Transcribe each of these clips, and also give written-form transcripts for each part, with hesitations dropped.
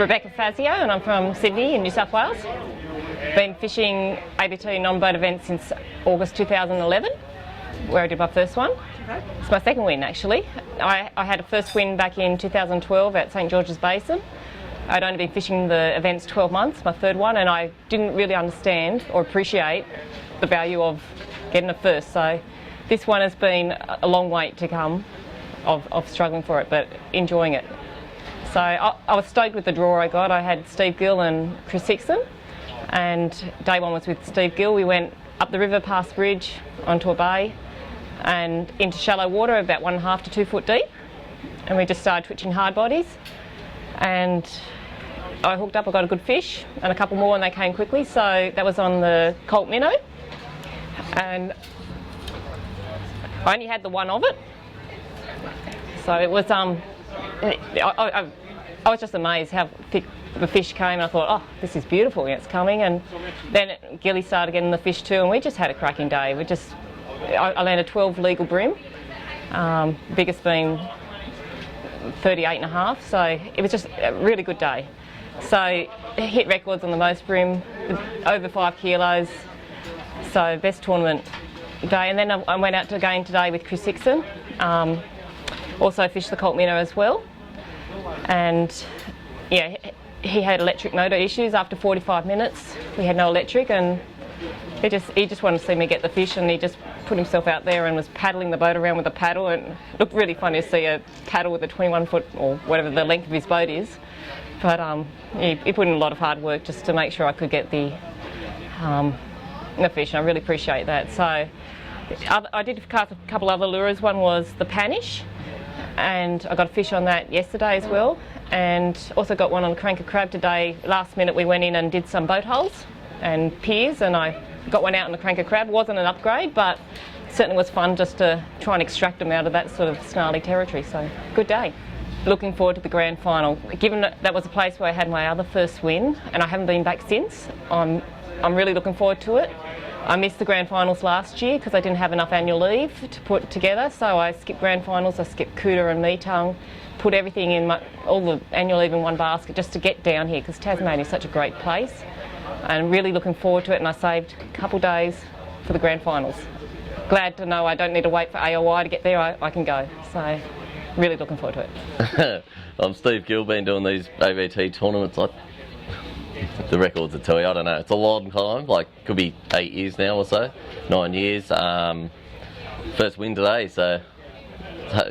Rebecca Fazio and I'm from Sydney in New South Wales. Been fishing ABT non-boat events since August 2011, where I did my first one. It's my second win actually. I had a first win back in 2012 at St George's Basin. I'd only been fishing the events 12 months, my third one, and I didn't really understand or appreciate the value of getting a first. So this one has been a long wait to come of struggling for it, but enjoying it. So I was stoked with the draw I got. I had Steve Gill and Chris Hickson, and day one was with Steve Gill. We went up the river past bridge onto a bay and into shallow water about 1.5 to 2 foot deep, and we just started twitching hard bodies, and I hooked up. I got a good fish and a couple more, and they came quickly. So that was on the Colt minnow, and I only had the one of it. So it was I was just amazed how thick the fish came, and I thought, oh, this is beautiful, it's coming. And then Gilly started getting the fish too, and we just had a cracking day. I landed 12 legal bream, biggest being 38.5, so it was just a really good day. So hit records on the most bream, over 5 kilos, so best tournament day. And then I went out again today with Chris Hickson, also fished the Colt minnow as well, and yeah, he had electric motor issues after 45 minutes. We had no electric, and he just wanted to see me get the fish, and he just put himself out there and was paddling the boat around with a paddle, and it looked really funny to see a paddle with a 21 foot or whatever the length of his boat is. But he put in a lot of hard work just to make sure I could get the fish, and I really appreciate that. So I did cast a couple other lures. One was the panish, and I got a fish on that yesterday as well, and also got one on the cranker crab today. Last minute we went in and did some boat holes and piers, and I got one out on the cranker crab. Wasn't an upgrade, but certainly was fun just to try and extract them out of that sort of snarly territory. So good day. Looking forward to the grand final. Given that was a place where I had my other first win, and I haven't been back since, I'm really looking forward to it. I missed the grand finals last year because I didn't have enough annual leave to put together, so I skipped grand finals. I skipped Cooter and Meetung, put everything in all the annual leave in one basket just to get down here, because Tasmania is such a great place, and really looking forward to it. And I saved a couple days for the grand finals. Glad to know I don't need to wait for AOI to get there. I can go. So really looking forward to it. I'm Steve Gill, been doing these ABT tournaments. The records will tell you, I don't know, it's a long time, like could be 8 years now or so, 9 years. First win today, so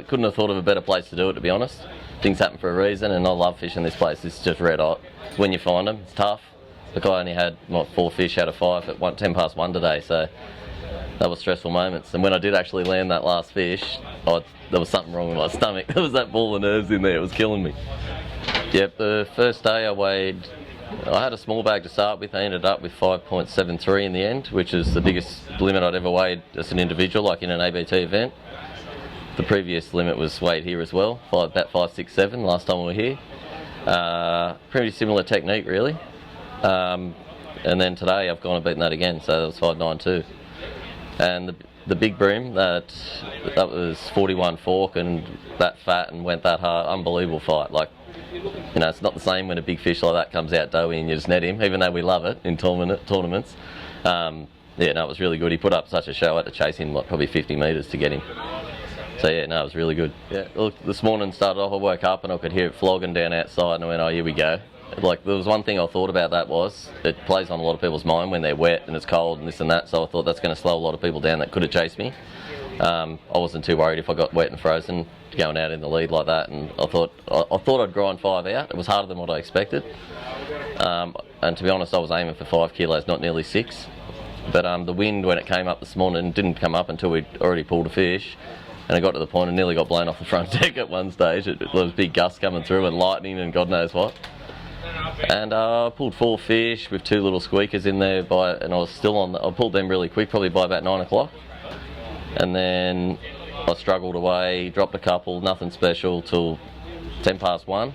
couldn't have thought of a better place to do it, to be honest. Things happen for a reason, and I love fishing this place. It's just red hot when you find them. It's tough. The guy only had 4 fish out of 5 at 10 past 1 today, so that was stressful moments. And when I did actually land that last fish, there was something wrong with my stomach. There was that ball of nerves in there, it was killing me. Yep, the first day I had a small bag to start with. I ended up with 5.73 in the end, which is the biggest limit I'd ever weighed as an individual, like in an ABT event. The previous limit was weighed here as well, about 5.67 last time we were here. Pretty similar technique really. And then today I've gone and beaten that again, so that was 5.92. And the big bream, that was 41 fork and that fat and went that hard. Unbelievable fight. Like, you know, it's not the same when a big fish like that comes out doughy and you just net him, even though we love it in tournaments. Yeah, no, it was really good. He put up such a show. I had to chase him like probably 50 metres to get him. So yeah, no, it was really good. Yeah, look, this morning started off, I woke up and I could hear it flogging down outside, and I went, oh, here we go. Like, there was one thing I thought about, that was it plays on a lot of people's mind when they're wet and it's cold and this and that, so I thought that's going to slow a lot of people down that could have chased me. I wasn't too worried if I got wet and frozen going out in the lead like that, and I thought I'd grind 5 out. It was harder than what I expected, and to be honest I was aiming for 5 kilos, not nearly 6. But the wind, when it came up this morning, didn't come up until we'd already pulled a fish, and it got to the point and nearly got blown off the front deck at one stage. There was big gusts coming through and lightning and God knows what. And I pulled 4 fish with 2 little squeakers in there, and I was still on. I pulled them really quick, probably by about 9 o'clock. And then I struggled away, dropped a couple, nothing special, till 10 past 1,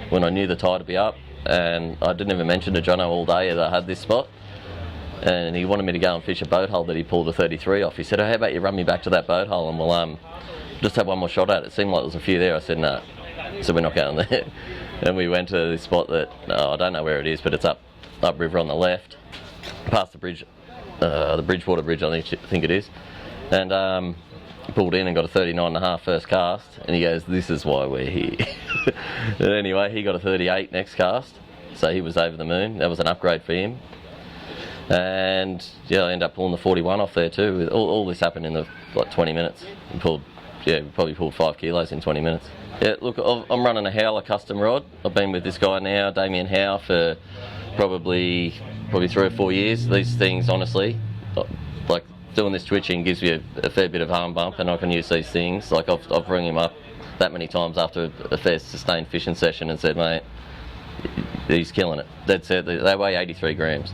when I knew the tide would be up. And I didn't even mention to Jono all day that I had this spot. And he wanted me to go and fish a boat hole that he pulled a 33 off. He said, oh, how about you run me back to that boat hole and we'll just have one more shot at it. It seemed like there was a few there. I said, no. So we're not going there. And we went to this spot that, I don't know where it is, but it's upriver on the left, past the bridge, the Bridgewater Bridge, I think it is. And pulled in and got a 39.5 first cast, and he goes, "This is why we're here." And anyway, he got a 38 next cast, so he was over the moon. That was an upgrade for him. And yeah, I ended up pulling the 41 off there too. All this happened in like 20 minutes. We probably pulled 5 kilos in 20 minutes. Yeah, look, I'm running a Howler custom rod. I've been with this guy now, Damien Howe, for probably 3 or 4 years. These things, honestly, like doing this twitching gives you a fair bit of arm bump, and I can use these things. Like I've rung him up that many times after a fair sustained fishing session and said, "Mate, he's killing it." They weigh 83 grams.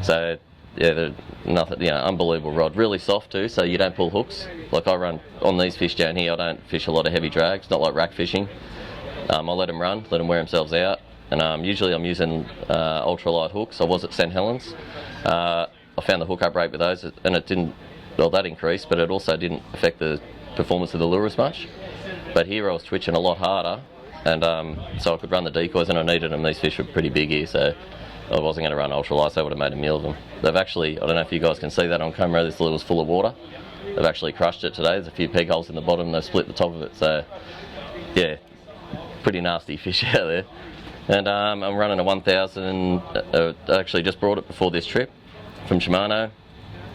So yeah, they're nothing, unbelievable rod. Really soft too, so you don't pull hooks. Like I run on these fish down here, I don't fish a lot of heavy drags, not like rack fishing. I'll let them run, let them wear themselves out. And usually I'm using ultralight hooks. I was at St Helens. I found the hookup rate with those, and it didn't, that increased, but it also didn't affect the performance of the lure as much. But here I was twitching a lot harder, and so I could run the decoys, and I needed them. These fish were pretty big here, so I wasn't going to run ultralights. I would have made a meal of them. They've actually, I don't know if you guys can see that on camera, this lure was full of water. They've actually crushed it today. There's a few peg holes in the bottom, and they've split the top of it. So yeah, pretty nasty fish out there. And I'm running a 1000, I actually just brought it before this trip from Tsmania.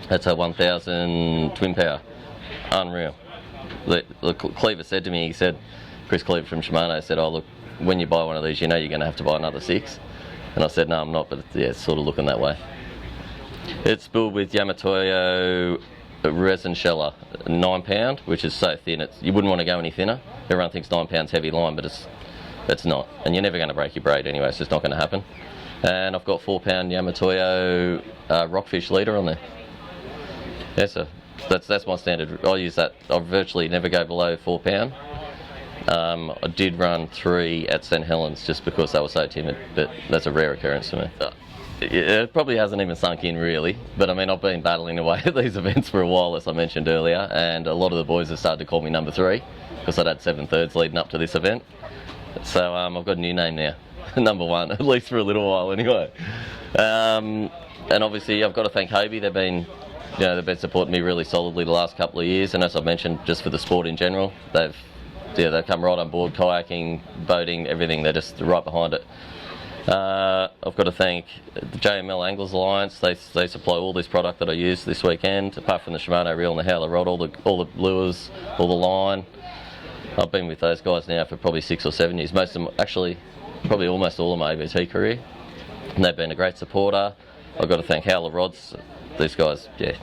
That's a 1000 twin power. Unreal. Cleaver said to me, Chris Cleaver from Tsmania said, "Oh look, when you buy one of these, you know you're going to have to buy another 6. And I said, "No, I'm not," but it's sort of looking that way. It's spooled with Yamatoyo resin sheller, 9 pound, which is so thin, you wouldn't want to go any thinner. Everyone thinks 9 pounds heavy line, but it's not. And you're never going to break your braid anyway, it's just not going to happen. And I've got 4 pound Yamatoyo rockfish leader on there. Yeah, so that's my standard. I use that. I virtually never go below 4 pound. I did run 3 at St Helens just because they were so timid, but that's a rare occurrence for me. It probably hasn't even sunk in really, but I mean I've been battling away at these events for a while, as I mentioned earlier, and a lot of the boys have started to call me number 3 because I'd had 7 thirds leading up to this event. So I've got a new name now, number 1, at least for a little while anyway. And obviously I've got to thank Hobie. They've been supporting me really solidly the last couple of years, and as I mentioned, just for the sport in general, they've come right on board, kayaking, boating, everything. They're just right behind it. I've got to thank the JML Anglers Alliance. They supply all this product that I used this weekend, apart from the Shimano reel and the Howler rod, all the lures, all the line. I've been with those guys now for probably 6 or 7 years. Most of them, actually, probably almost all of my ABT career, and they've been a great supporter. I've got to thank Howler Rods. These guys, yeah.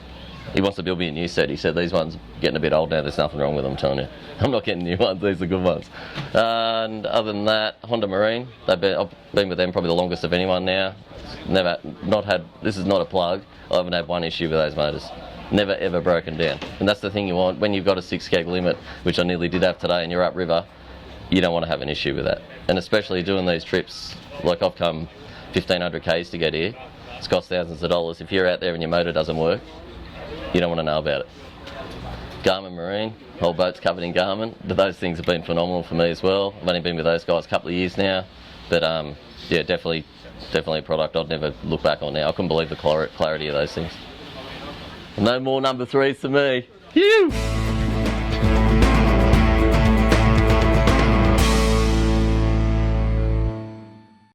He wants to build me a new set. He said these ones are getting a bit old now. There's nothing wrong with them, I'm telling you. I'm not getting new ones. These are good ones. And other than that, Honda Marine. I've been with them probably the longest of anyone now. This is not a plug. I haven't had one issue with those motors. Never ever broken down. And that's the thing you want when you've got a 6 keg limit, which I nearly did have today, and you're upriver. You don't want to have an issue with that. And especially doing these trips, like I've come 1,500 k's to get here. It's cost thousands of dollars. If you're out there and your motor doesn't work, you don't want to know about it. Garmin Marine, whole boat's covered in Garmin. Those things have been phenomenal for me as well. I've only been with those guys a couple of years now, but yeah, definitely a product I'd never look back on now. I couldn't believe the clarity of those things. No more number 3s for me. Phew!